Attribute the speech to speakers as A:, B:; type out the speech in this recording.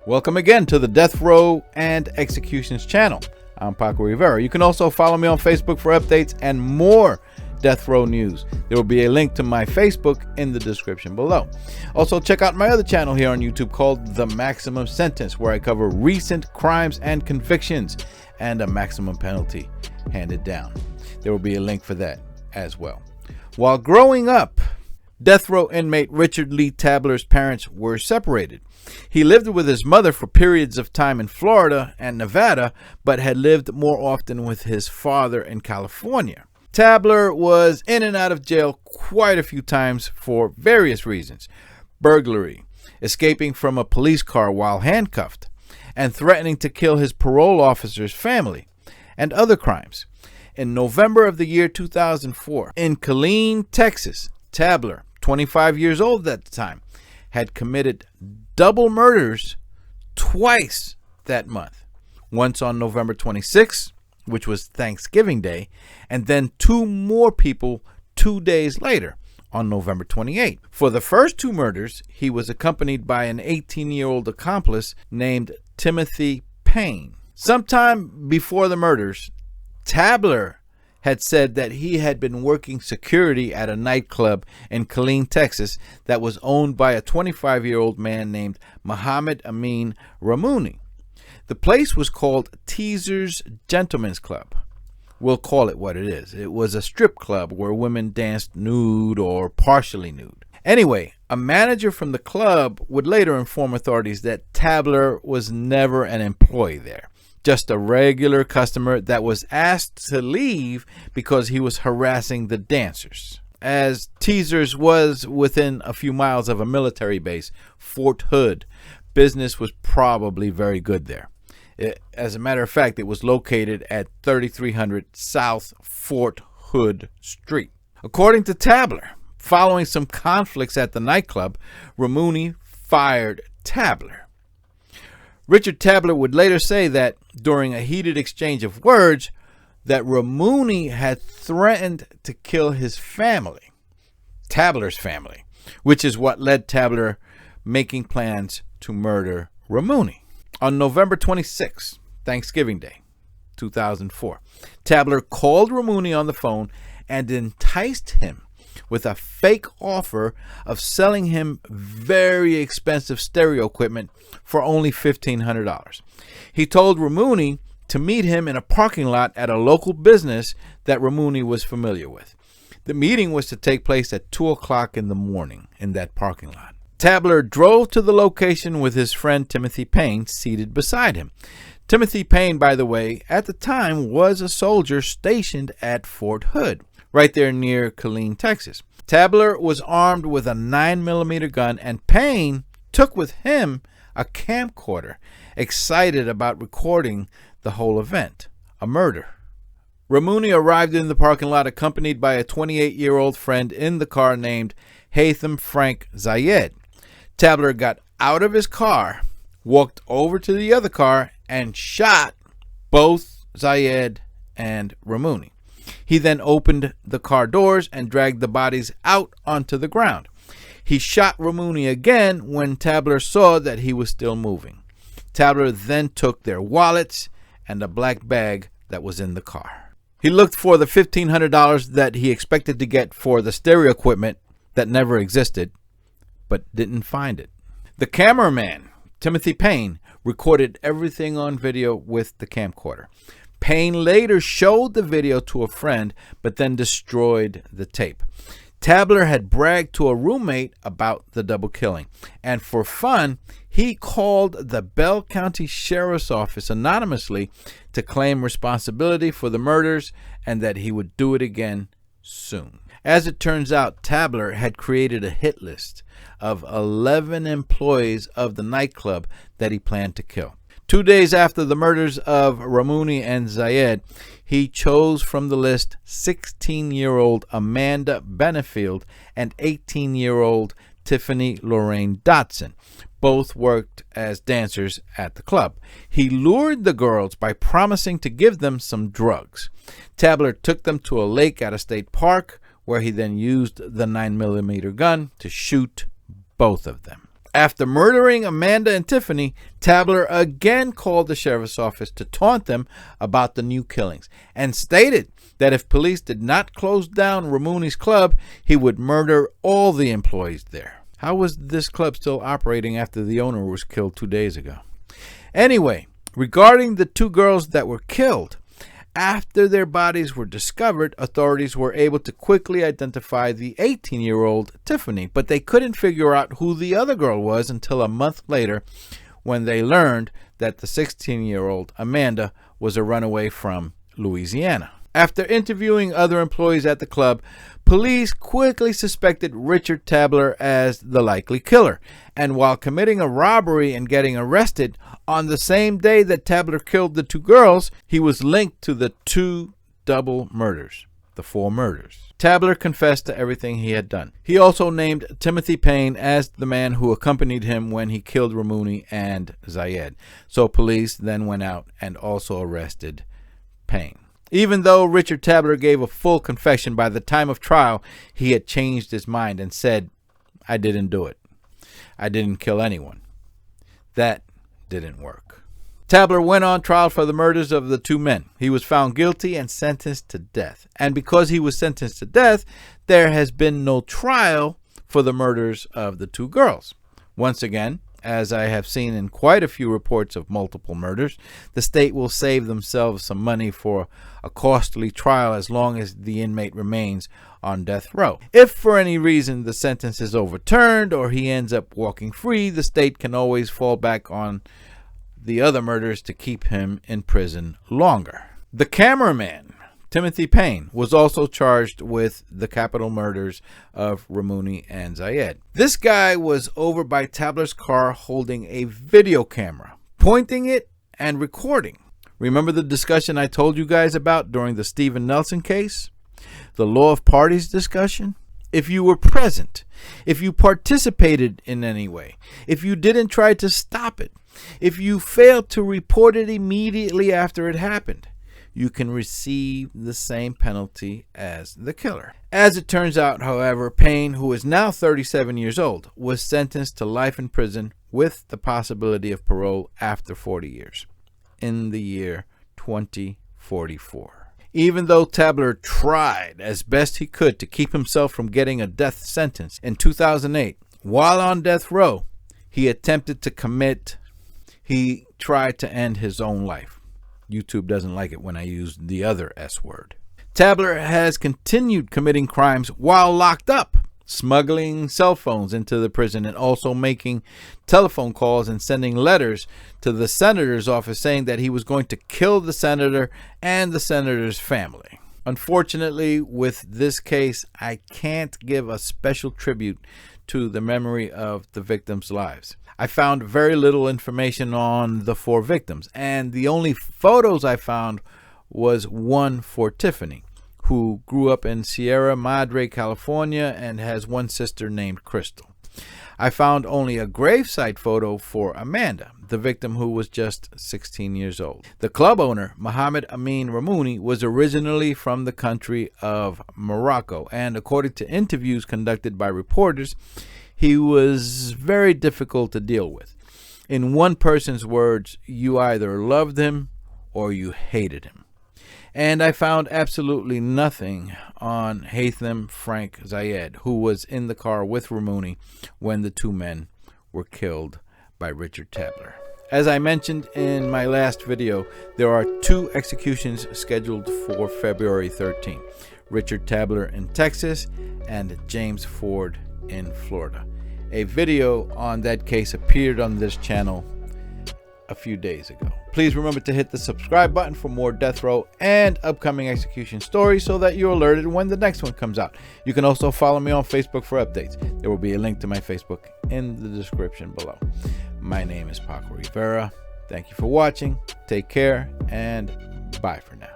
A: Welcome again to the Death Row and Executions channel. I'm Paco Rivera. You can also follow me on Facebook for updates and more Death Row news. There will be a link to my Facebook in the description below. Also, check out my other channel here on YouTube called The Maximum Sentence, where I cover recent crimes and convictions and a maximum penalty handed down. There will be a link for that as well. While growing up, Death Row inmate Richard Lee Tabler's parents were separated. He lived with his mother for periods of time in Florida and Nevada, but had lived more often with his father in California. Tabler was in and out of jail quite a few times for various reasons: burglary, escaping from a police car while handcuffed, and threatening to kill his parole officer's family, and other crimes. In November of the year 2004, in Killeen, Texas, Tabler, 25 years old at the time, had committed double murders twice that month. Once on November 26th, which was Thanksgiving Day, and then two more people 2 days later on November 28th. For the first two murders, he was accompanied by an 18-year-old accomplice named Timothy Payne. Sometime before the murders, Tabler had said that he had been working security at a nightclub in Killeen, Texas, that was owned by a 25-year-old man named Mohamed Amine Rahmouni. The place was called Teaser's Gentlemen's Club. We'll call it what it is. It was a strip club where women danced nude or partially nude. Anyway, a manager from the club would later inform authorities that Tabler was never an employee there, just a regular customer that was asked to leave because he was harassing the dancers. As Teaser's was within a few miles of a military base, Fort Hood, business was probably very good there. As a matter of fact, it was located at 3300 South Fort Hood Street. According to Tabler, following some conflicts at the nightclub, Rahmouni fired Tabler. Richard Tabler would later say that during a heated exchange of words, that Rahmouni had threatened to kill his family, Tabler's family, which is what led Tabler making plans to murder Rahmouni. On November 26, Thanksgiving Day, 2004, Tabler called Rahmouni on the phone and enticed him with a fake offer of selling him very expensive stereo equipment for only $1,500. He told Rahmouni to meet him in a parking lot at a local business that Rahmouni was familiar with. The meeting was to take place at 2 o'clock in the morning in that parking lot. Tabler drove to the location with his friend Timothy Payne seated beside him. Timothy Payne, by the way, at the time was a soldier stationed at Fort Hood, right there near Killeen, Texas. Tabler was armed with a 9mm gun, and Payne took with him a camcorder, excited about recording the whole event, a murder. Rahmouni arrived in the parking lot accompanied by a 28-year-old friend in the car named Haitham Frank Zayed. Tabler got out of his car, walked over to the other car, and shot both Zayed and Rahmouni. He then opened the car doors and dragged the bodies out onto the ground. He shot Rahmouni again when Tabler saw that he was still moving. Tabler then took their wallets and a black bag that was in the car. He looked for the $1,500 that he expected to get for the stereo equipment that never existed, but didn't find it. The cameraman, Timothy Payne, recorded everything on video with the camcorder. Payne later showed the video to a friend, but then destroyed the tape. Tabler had bragged to a roommate about the double killing, and for fun, he called the Bell County Sheriff's Office anonymously to claim responsibility for the murders and that he would do it again soon. As it turns out, Tabler had created a hit list of 11 employees of the nightclub that he planned to kill. 2 days after the murders of Rahmouni and Zayed, he chose from the list 16-year-old Amanda Benefield and 18-year-old Tiffany Loraine Dotson. Both worked as dancers at the club. He lured the girls by promising to give them some drugs. Tabler took them to a lake at a state park, where he then used the 9mm gun to shoot both of them. After murdering Amanda and Tiffany, Tabler again called the sheriff's office to taunt them about the new killings and stated that if police did not close down Rahmouni's club, he would murder all the employees there. How was this club still operating after the owner was killed 2 days ago? Anyway, regarding the 2 girls that were killed, after their bodies were discovered, authorities were able to quickly identify the 18-year-old Tiffany, but they couldn't figure out who the other girl was until a month later when they learned that the 16-year-old Amanda was a runaway from Louisiana. After interviewing other employees at the club, police quickly suspected Richard Tabler as the likely killer. And while committing a robbery and getting arrested, on the same day that Tabler killed the 2 girls, he was linked to the 2 double murders, the 4 murders. Tabler confessed to everything he had done. He also named Timothy Payne as the man who accompanied him when he killed Rahmouni and Zayed. So police then went out and also arrested Payne. Even though Richard Tabler gave a full confession, by the time of trial, he had changed his mind and said, "I didn't do it. I didn't kill anyone." That didn't work. Tabler went on trial for the murders of the 2 men. He was found guilty and sentenced to death. And because he was sentenced to death, there has been no trial for the murders of the 2 girls. Once again, as I have seen in quite a few reports of multiple murders, the state will save themselves some money for a costly trial as long as the inmate remains on death row. If for any reason the sentence is overturned or he ends up walking free, the state can always fall back on the other murders to keep him in prison longer. The cameraman, Timothy Payne, was also charged with the capital murders of Rahmouni and Zayed. This guy was over by Tabler's car holding a video camera, pointing it and recording. Remember the discussion I told you guys about during the Stephen Nelson case? The law of parties discussion? If you were present, if you participated in any way, if you didn't try to stop it, if you failed to report it immediately after it happened, you can receive the same penalty as the killer. As it turns out, however, Payne, who is now 37 years old, was sentenced to life in prison with the possibility of parole after 40 years in the year 2044. Even though Tabler tried as best he could to keep himself from getting a death sentence, in 2008, while on death row, he attempted to commit, he tried to end his own life. YouTube doesn't like it when I use the other S word. Tabler has continued committing crimes while locked up, smuggling cell phones into the prison and also making telephone calls and sending letters to the senator's office saying that he was going to kill the senator and the senator's family. Unfortunately, with this case, I can't give a special tribute to the memory of the victims' lives. I found very little information on the 4 victims, and the only photos I found was one for Tiffany, who grew up in Sierra Madre, California, and has one sister named Crystal. I found only a gravesite photo for Amanda, the victim who was just 16 years old. The club owner, Mohamed Amine Rahmouni, was originally from the country of Morocco, and according to interviews conducted by reporters, he was very difficult to deal with. In one person's words, you either loved him or you hated him. And I found absolutely nothing on Haitham Frank Zayed, who was in the car with Rahmouni when the 2 men were killed by Richard Tabler. As I mentioned in my last video, there are 2 executions scheduled for February 13th. Richard Tabler in Texas and James Ford in Florida. A video on that case appeared on this channel a few days ago. Please remember to hit the subscribe button for more death row and upcoming execution stories so that you're alerted when the next one comes out. You can also follow me on Facebook for updates. There will be a link to my Facebook in the description below. My name is Paco Rivera. Thank you for watching. Take care and bye for now.